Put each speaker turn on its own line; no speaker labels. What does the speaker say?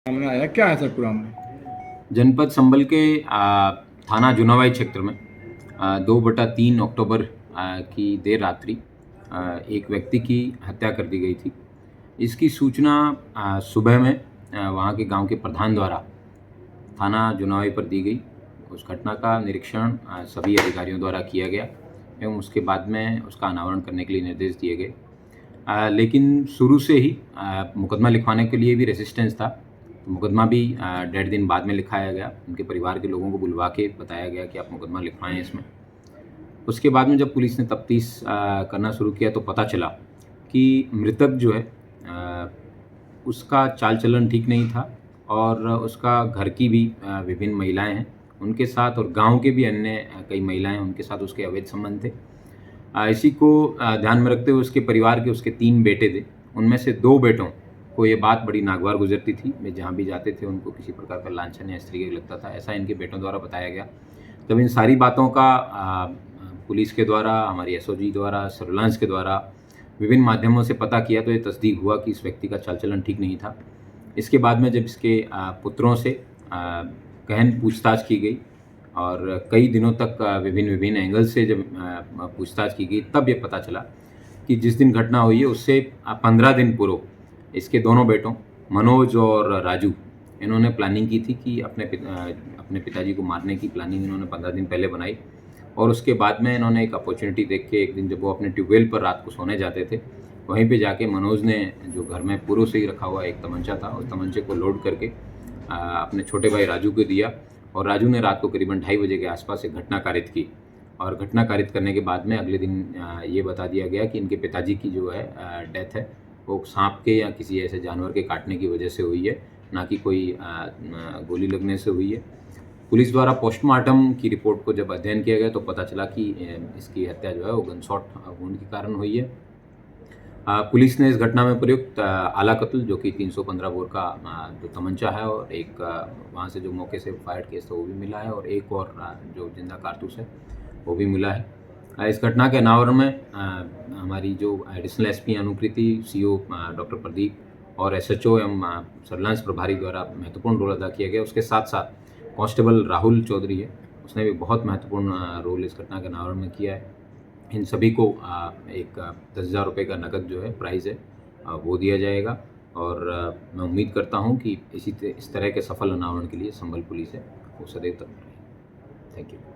सामने आया क्या है सर पूरा में?
जनपद संभल के थाना जुनावाई क्षेत्र में 2/3 अक्टूबर की देर रात्रि एक व्यक्ति की हत्या कर दी गई थी। इसकी सूचना सुबह में वहाँ के गांव के प्रधान द्वारा थाना जुनावाई पर दी गई। उस घटना का निरीक्षण सभी अधिकारियों द्वारा किया गया एवं उसके बाद में उसका अनावरण करने के लिए निर्देश दिए गए। लेकिन शुरू से ही मुकदमा लिखवाने के लिए भी रेजिस्टेंस था। तो मुकदमा भी 1.5 दिन बाद में लिखाया गया। उनके परिवार के लोगों को बुलवा के बताया गया कि आप मुकदमा लिखवाएँ इसमें। उसके बाद में जब पुलिस ने तफ्तीश करना शुरू किया तो पता चला कि मृतक जो है उसका चाल-चलन ठीक नहीं था और उसका घर की भी विभिन्न महिलाएँ हैं, उनके साथ और गाँव के भी अन्य कई महिलाएँ हैं, उनके साथ उसके अवैध संबंध थे। इसी को ध्यान में रखते हुए उसके परिवार के उसके 3 बेटे थे। उनमें से 2 बेटों को ये बात बड़ी नागवार गुज़रती थी। वे जहाँ भी जाते थे उनको किसी प्रकार का लांछन या इस तरीके का लगता था, ऐसा इनके बेटों द्वारा बताया गया। तब इन सारी बातों का पुलिस के द्वारा, हमारी एसओजी द्वारा, सर्विलांस के द्वारा विभिन्न माध्यमों से पता किया तो ये तस्दीक हुआ कि इस व्यक्ति का चाल-चलन ठीक नहीं था। इसके बाद में जब इसके पुत्रों से गहन पूछताछ की गई और कई दिनों तक विभिन्न एंगल से जब पूछताछ की गई तब ये पता चला कि जिस दिन घटना हुई है उससे 15 दिन पूर्व इसके दोनों बेटों मनोज और राजू इन्होंने प्लानिंग की थी कि अपने पिताजी को मारने की प्लानिंग इन्होंने 15 दिन पहले बनाई और उसके बाद में इन्होंने एक अपॉर्चुनिटी देख के एक दिन जब वो अपने ट्यूबवेल पर रात को सोने जाते थे, वहीं पे जाके मनोज ने जो घर में पूर्व से ही रखा हुआ एक तमंचा था, उस तमंचे को लोड करके अपने छोटे भाई राजू को दिया और राजू ने रात को करीबन 2:30 बजे के आसपास एक घटना कारित की और घटना कारित करने के बाद में अगले दिन ये बता दिया गया कि इनके पिताजी की जो है डेथ है वो सांप के या किसी ऐसे जानवर के काटने की वजह से हुई है, ना कि कोई गोली लगने से हुई है। पुलिस द्वारा पोस्टमार्टम की रिपोर्ट को जब अध्ययन किया गया तो पता चला कि इसकी हत्या जो है वो गनशॉट वुंड के कारण हुई है। पुलिस ने इस घटना में प्रयुक्त आला कत्ल जो कि 315 बोर का जो तमंचा है और एक वहाँ से जो मौके से फायर्ड केस था वो भी मिला है और एक और जो जिंदा कारतूस है वो भी मिला है। इस घटना के अनावरण में हमारी जो एडिशनल एसपी अनुकृति, सीओ डॉक्टर प्रदीप और एसएचओ एवं सर्विलांस प्रभारी द्वारा महत्वपूर्ण रोल अदा किया गया। उसके साथ साथ कांस्टेबल राहुल चौधरी है, उसने भी बहुत महत्वपूर्ण रोल इस घटना के अनावरण में किया है। इन सभी को एक 10,000 रुपये का नकद जो है प्राइज़ है वो दिया जाएगा और मैं उम्मीद करता हूँ कि इस तरह के सफल अनावरण के लिए संभल पुलिस है वो सदैव तत्पर रहे। Thank you.